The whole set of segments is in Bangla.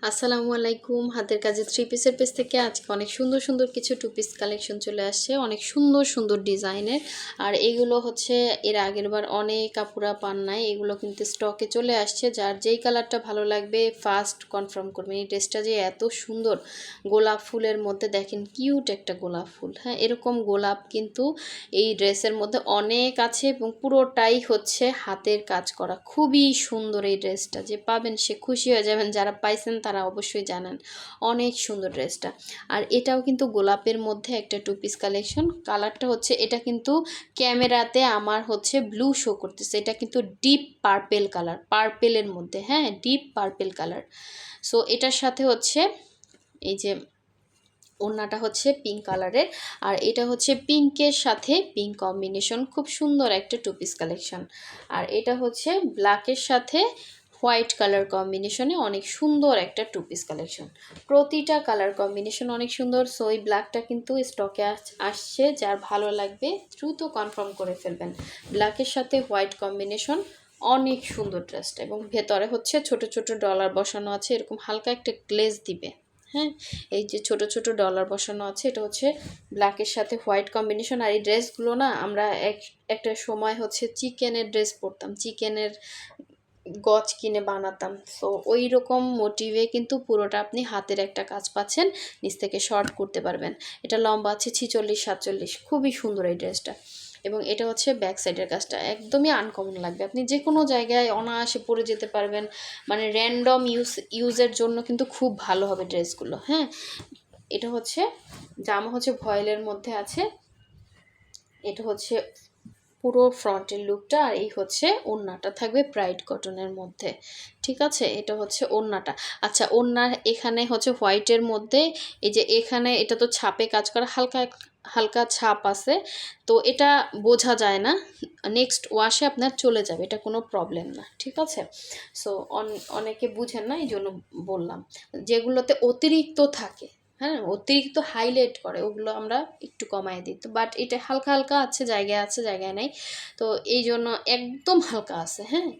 আসসালামু আলাইকুম। হাতের কাজে থ্রি পিসের পেজ থেকে আজকে অনেক সুন্দর সুন্দর কিছু টু পিস কালেকশন চলে আসছে, অনেক সুন্দর সুন্দর ডিজাইনের। আর এইগুলো হচ্ছে এর আগের বার অনেক আপুরা পান নাই, এগুলো কিন্তু স্টকে চলে আসছে। যার যেই কালারটা ভালো লাগবে ফার্স্ট কনফার্ম করবেন। এই ড্রেসটা যে এত সুন্দর, গোলাপ ফুলের মধ্যে দেখেন, কিউট একটা গোলাপ ফুল। হ্যাঁ, এরকম গোলাপ কিন্তু এই ড্রেসের মধ্যে অনেক আছে এবং পুরোটাই হচ্ছে হাতের কাজ করা। খুবই সুন্দর এই ড্রেসটা, যে পাবেন সে খুশি হয়ে যাবেন। যারা পাইছেন তারা অবশ্যই জানেন অনেক সুন্দর ড্রেসটা। আর এটাও কিন্তু গোলাপের মধ্যে একটা টু পিস কালেকশন। কালারটা হচ্ছে, এটা কিন্তু ক্যামেরাতে আমার হচ্ছে ব্লু শো করতেছে, এটা কিন্তু ডিপ পার্পেল কালার, পার্পেলের মধ্যে। হ্যাঁ, ডিপ পার্পেল কালার। সো এটার সাথে হচ্ছে এই যে ওড়নাটা হচ্ছে পিঙ্ক কালারের, আর এটা হচ্ছে পিঙ্কের সাথে পিঙ্ক কম্বিনেশন, খুব সুন্দর একটা টু পিস কালেকশন। আর এটা হচ্ছে ব্ল্যাকের সাথে হোয়াইট কালার কম্বিনেশনে অনেক সুন্দর একটা টু পিস কালেকশন। প্রতিটা কালার কম্বিনেশন অনেক সুন্দর। সো এই ব্ল্যাকটা কিন্তু স্টকে আসছে, যার ভালো লাগবে দ্রুত কনফার্ম করে ফেলবেন। ব্ল্যাকের সাথে হোয়াইট কম্বিনেশন, অনেক সুন্দর ড্রেসটা। এবং ভেতরে হচ্ছে ছোট ছোট ডলার বসানো আছে, এরকম হালকা একটা গ্লেজ দিবে। হ্যাঁ, এই যে ছোট ছোট ডলার বসানো আছে, এটা হচ্ছে ব্ল্যাকের সাথে হোয়াইট কম্বিনেশন। আর এই ড্রেসগুলো না আমরা একটা সময় হচ্ছে চিকেনের ড্রেস পরতাম, চিকেনের গজ কিনে বানাতাম। সো ওই রকম মোটিভে কিন্তু পুরোটা আপনি হাতের একটা কাজ পাচ্ছেন, নিচ থেকে শর্ট করতে পারবেন। এটা লম্বা আছে 46-47, খুবই সুন্দর এই ড্রেসটা। এবং এটা হচ্ছে ব্যাক সাইডের কাজটা, একদমই আনকমন লাগবে, আপনি যে কোনো জায়গায় অনায়াসে পরে যেতে পারবেন। মানে র্যান্ডম ইউজের জন্য কিন্তু খুব ভালো হবে ড্রেসগুলো। হ্যাঁ, এটা হচ্ছে জামা হচ্ছে ভয়েলের মধ্যে আছে, এটা হচ্ছে পুরো ফ্রন্টের লুকটা। আর এই হচ্ছে ওড়নাটা থাকবে ব্রাইট কটনের মধ্যে। ঠিক আছে, এটা হচ্ছে ওড়নাটা। আচ্ছা, ওড়নার এখানে হচ্ছে হোয়াইটের মধ্যে এই যে এখানে এটা তো ছাপে কাজ করা, হালকা হালকা ছাপ আছে, তো এটা বোঝা যায় না। নেক্সট ওয়াশে আপনার চলে যাবে, এটা কোনো প্রবলেম না। ঠিক আছে, সো অনেকে বুঝেন না, এই জন্য বললাম। যেগুলোতে অতিরিক্ত থাকে, হ্যাঁ, অতিরিক্ত হাইলাইট করে, ওগুলো আমরা একটু কমায় দিই। তো বাট এটা হালকা হালকা আছে, জায়গায় আছে জায়গায় নেই, তো এই জন্য একদম হালকা আছে। হ্যাঁ,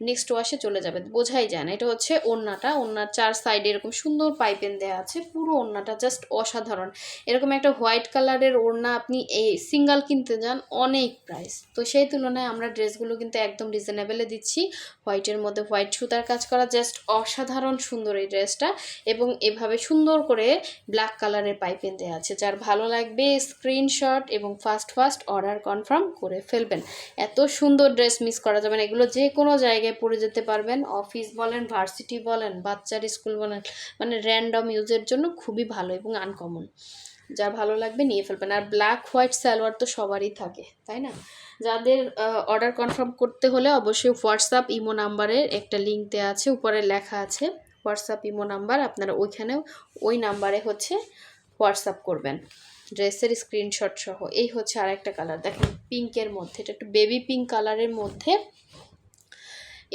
নেক্সট ওয়াশে চলে যাবে, বোঝাই যায় না। এটা হচ্ছে ওড়নাটা, ওড়নার চার সাইডে এরকম সুন্দর পাইপেন দেওয়া আছে, পুরো ওড়নাটা জাস্ট অসাধারণ। এরকম একটা হোয়াইট কালারের ওড়না আপনি এই সিঙ্গেল কিনতে যান অনেক প্রাইস, তো সেই তুলনায় আমরা ড্রেসগুলো কিন্তু একদম রিজনেবলে দিচ্ছি। হোয়াইটের মধ্যে হোয়াইট সুতার কাজ করা, জাস্ট অসাধারণ সুন্দর এই ড্রেসটা। এবং এভাবে সুন্দর করে ব্ল্যাক কালারের পাইপিং দেওয়া আছে। যার ভালো লাগবে স্ক্রিনশট এবং ফাস্ট অর্ডার কনফার্ম করে ফেলবেন। এত সুন্দর ড্রেস মিস করা যাবে না, এগুলো যে কোনো জায়গায় পরে যেতে পারবেন, অফিস বলেন, ভার্সিটি বলেন, বাচ্চার স্কুল বলেন, মানে র্যান্ডম ইউজের জন্য খুবই ভালো এবং আনকমন। যা ভালো লাগবে নিয়ে ফেলবেন। আর ব্ল্যাক হোয়াইট সালোয়ার তো সবারই থাকে, তাই না? যাদের অর্ডার কনফার্ম করতে হলে অবশ্যই হোয়াটসঅ্যাপ ইমো নাম্বারের একটা লিঙ্ক দেওয়া আছে, উপরে লেখা আছে হোয়াটসঅ্যাপ ইমো নাম্বার, আপনারা ওইখানেও ওই নাম্বারে হচ্ছে হোয়াটসঅ্যাপ করবেন ড্রেসের স্ক্রিনশট সহ। এই হচ্ছে আর একটা কালার, দেখেন পিঙ্কের মধ্যে, এটা একটু বেবি পিঙ্ক কালারের মধ্যে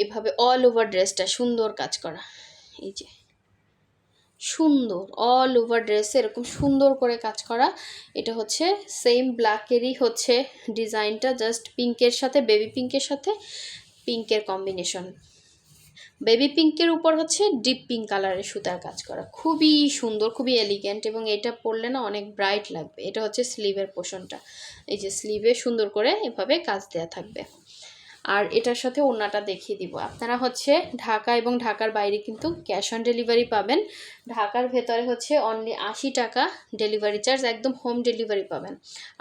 এভাবে অল ওভার ড্রেসটা সুন্দর কাজ করা। এই যে সুন্দর অল ওভার ড্রেসে এরকম সুন্দর করে কাজ করা। এটা হচ্ছে সেম ব্ল্যাকেরই হচ্ছে ডিজাইনটা, জাস্ট পিঙ্কের সাথে বেবি পিঙ্কের সাথে পিঙ্কের কম্বিনেশন। বেবি পিঙ্কের উপর হচ্ছে ডিপ পিঙ্ক কালারের সুতার কাজ করা, খুবই সুন্দর, খুবই এলিগেন্ট। এবং এটা পরলে না অনেক ব্রাইট লাগবে। এটা হচ্ছে স্লিভের পোর্শনটা, এই যে স্লিভে সুন্দর করে এভাবে কাজ দেওয়া থাকবে। আর এটার সাথে ওড়নাটা দেখিয়ে দিব। আপনারা হচ্ছে ঢাকা এবং ঢাকার বাইরে কিন্তু ক্যাশ অন ডেলিভারি পাবেন। ঢাকার ভেতরে হচ্ছে অনলি 80 টাকা ডেলিভারি চার্জ, একদম হোম ডেলিভারি পাবেন।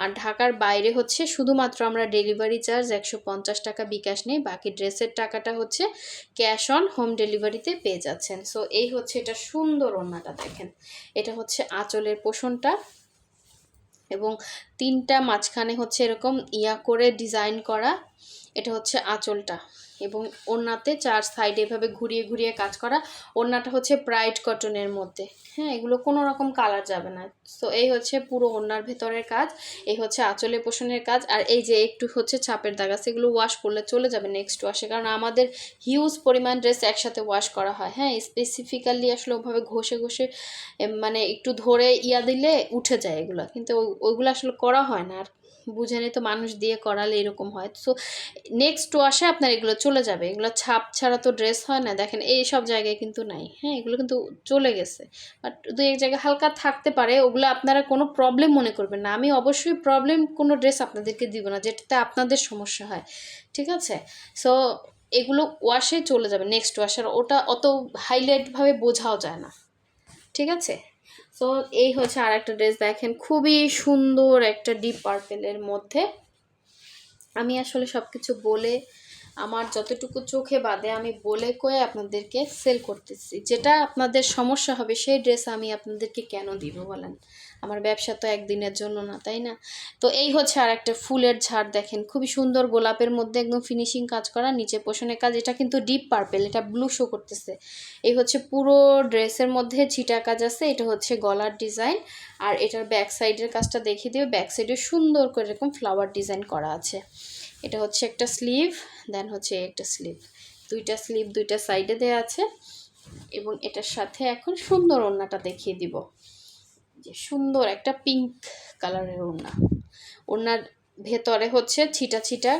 আর ঢাকার বাইরে হচ্ছে শুধুমাত্র আমরা ডেলিভারি চার্জ 150 টাকা বিকাশ নেই, বাকি ড্রেসের টাকাটা হচ্ছে ক্যাশ অন হোম ডেলিভারিতে পেয়ে যাচ্ছেন। সো এই হচ্ছে এটা সুন্দর ওড়নাটা, দেখেন এটা হচ্ছে আঁচলের পোষণটা, এবং তিনটা মাঝখানে হচ্ছে এরকম ইয়া করে ডিজাইন করা। এটা হচ্ছে আঁচলটা, এবং ওড়নাতে চার সাইডে এভাবে ঘুরিয়ে ঘুরিয়ে কাজ করা। ওড়নাটা হচ্ছে ব্রাইট কটনের মধ্যে। হ্যাঁ, এগুলো কোনো রকম কালার যাবে না। সো এই হচ্ছে পুরো ওড়নার ভেতরের কাজ, এই হচ্ছে আঁচলে পোষণের কাজ। আর এই যে একটু হচ্ছে ছাপের দাগ আছে, এগুলো ওয়াশ করলে চলে যাবে নেক্সট ওয়াশে, কারণ আমাদের হিউজ পরিমাণ ড্রেস একসাথে ওয়াশ করা হয়। হ্যাঁ, স্পেসিফিক্যালি আসলে ওভাবে ঘষে ঘষে মানে একটু ধরে ইয়া দিলে উঠে যায় এগুলো, কিন্তু ওইগুলো আসলে করা হয় না। আর বুঝেনি তো, মানুষ দিয়ে করালে এরকম হয়। সো নেক্সট ওয়াশে আপনার এগুলো চলে যাবে। এগুলো ছাপ ছাড়া তো ড্রেস হয় না। দেখেন এই সব জায়গায় কিন্তু নাই, হ্যাঁ, এগুলো কিন্তু চলে গেছে। বাট দু এক জায়গায় হালকা থাকতে পারে, ওগুলো আপনারা কোনো প্রবলেম মনে করবেন না। আমি অবশ্যই প্রবলেম কোনো ড্রেস আপনাদেরকে দিব না যেটাতে আপনাদের সমস্যা হয়, ঠিক আছে? সো এগুলো ওয়াশে চলে যাবে, নেক্সট ওয়াশার ওটা অত হাইলাইটভাবে বোঝাও যায় না, ঠিক আছে? সো এই হচ্ছে আর একটা ড্রেস, দেখেন খুবই সুন্দর একটা ডিপ পার্পেলের মধ্যে। আমি আসলে সব কিছু বলে, আমার যতটুকু চোখে বাদে আমি বলে কয়ে আপনাদেরকে সেল করতেছি। যেটা আপনাদের সমস্যা হবে সেই ড্রেস আমি আপনাদেরকে কেন দিব বলেন? আমার ব্যবসা তো একদিনের জন্য না, তাই না? তো এই হচ্ছে আর একটা ফুলের ঝাড়, দেখেন খুবই সুন্দর গোলাপের মধ্যে একদম ফিনিশিং কাজ করা, নিচে পোষণের কাজ। এটা কিন্তু ডিপ পার্পেল, এটা ব্লু শো করতেছে। এই হচ্ছে পুরো ড্রেসের মধ্যে ছিটা কাজ আছে। এটা হচ্ছে গলার ডিজাইন, আর এটার ব্যাক সাইডের কাজটা দেখিয়ে দিও। ব্যাক সাইডে সুন্দর করে এরকম ফ্লাওয়ার ডিজাইন করা আছে। এটা হচ্ছে একটা স্লিভ, দেন হচ্ছে একটা স্লিভ, দুইটা স্লিভ দুইটা সাইডে দেওয়া আছে। এবং এটার সাথে এখন সুন্দর ওড়নাটা দেখিয়ে দিব, যে সুন্দর একটা পিঙ্ক কালারের ওড়না। ওড়নার ভেতরে হচ্ছে ছিটা ছিটা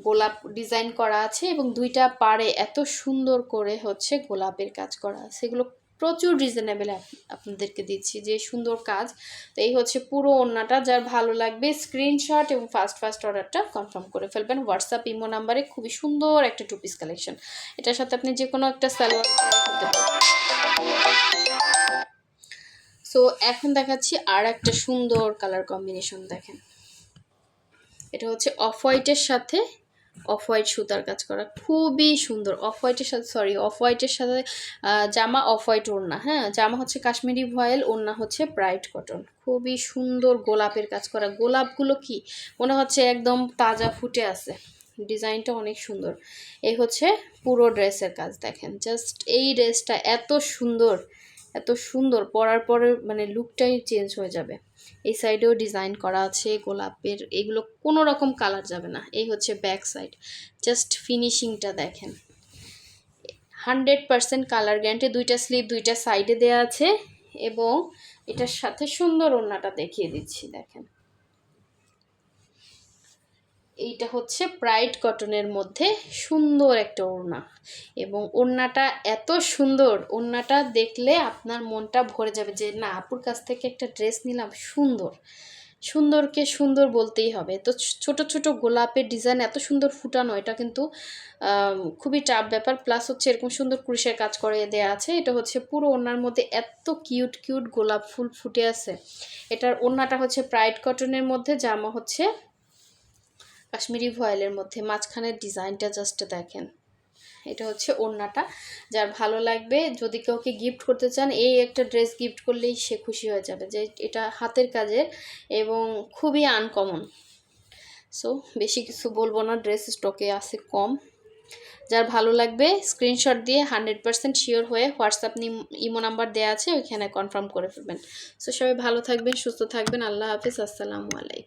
গোলাপ ডিজাইন করা আছে, এবং দুইটা পাড়ে এত সুন্দর করে হচ্ছে গোলাপের কাজ করা আছে। এগুলো প্রচুর রিজনেবল আপনাদেরকে দিচ্ছি, যে সুন্দর কাজ। তো এই হচ্ছে পুরো ওড়নাটা। যার ভালো লাগবে স্ক্রিনশট এবং ফার্স্ট অর্ডারটা কনফার্ম করে ফেলবেন হোয়াটসঅ্যাপ ইমো নাম্বারে। খুবই সুন্দর একটা টু পিস কালেকশন, এটার সাথে আপনি যে কোনো একটা সালোয়ার করতে পারেন। সো এখন দেখাচ্ছি আর একটা সুন্দর কালার কম্বিনেশন, দেখেন এটা হচ্ছে অফ হোয়াইটের সাথে অফ হোয়াইট সুতার কাজ করা, খুবই সুন্দর। অফ হোয়াইটের সাথে অফ হোয়াইটের সাথে জামা, অফ হোয়াইট ওড়না, হ্যাঁ, জামা হচ্ছে কাশ্মীরি ভয়েল, ওড়না হচ্ছে ব্রাইট কটন। খুবই সুন্দর গোলাপের কাজ করা। গোলাপগুলো কি মনে হচ্ছে একদম তাজা ফুটে আছে, ডিজাইনটা অনেক সুন্দর। এই হচ্ছে পুরো ড্রেসের কাজ, দেখেন জাস্ট এই ড্রেসটা এত সুন্দর, এত সুন্দর, পরার পরে মানে লুকটাই চেঞ্জ হয়ে যাবে। এই সাইডেও ডিজাইন করা আছে গোলাপের, এগুলো কোনো রকম কালার যাবে না। এই হচ্ছে ব্যাক সাইড, জাস্ট ফিনিশিংটা দেখেন, 100% কালার গ্যারান্টি। দুইটা স্লিভ দুইটা সাইডে দেওয়া আছে, এবং এটার সাথে সুন্দর ওড়নাটা দেখিয়ে দিচ্ছি, দেখেন এইটা হচ্ছে ব্রাইট কটনের মধ্যে সুন্দর একটা ওড়না, এবং ওড়নাটা এত সুন্দর, ওড়নাটা দেখলে আপনার মনটা ভরে যাবে যে না, আপুর কাছ থেকে একটা ড্রেস নিলাম, সুন্দর। সুন্দরকে সুন্দর বলতেই হবে। তো ছোট ছোট গোলাপের ডিজাইন এত সুন্দর ফুটানো, এটা কিন্তু খুবই টাফ ব্যাপার। প্লাস হচ্ছে এরকম সুন্দর ক্রুশের কাজ করে দেওয়া আছে। এটা হচ্ছে পুরো ওড়নার মধ্যে এত কিউট কিউট গোলাপ ফুল ফুটে আছে। এটার ওড়নাটা হচ্ছে ব্রাইট কটনের মধ্যে, জামা হচ্ছে কাশ্মীরি ভয়েলের মধ্যে। মাঝখানের ডিজাইনটা জাস্ট দেখেন, এটা হচ্ছে ওড়নাটা। যার ভালো লাগবে, যদি কাউকে গিফট করতে চান, এই একটা ড্রেস গিফট করলেই সে খুশি হয়ে যাবে, যে এটা হাতের কাজের এবং খুবই আনকমন। সো বেশি কিছু বলবো না, ড্রেস স্টকে আছে কম। যার ভালো লাগবে স্ক্রিনশট দিয়ে 100% শিওর হয়ে হোয়াটসঅ্যাপ ইমো নাম্বার দেওয়া আছে, ওইখানে কনফার্ম করে ফেলবেন। সো সবাই ভালো থাকবেন, সুস্থ থাকবেন। আল্লাহ হাফিজ, আসসালামু আলাইকুম।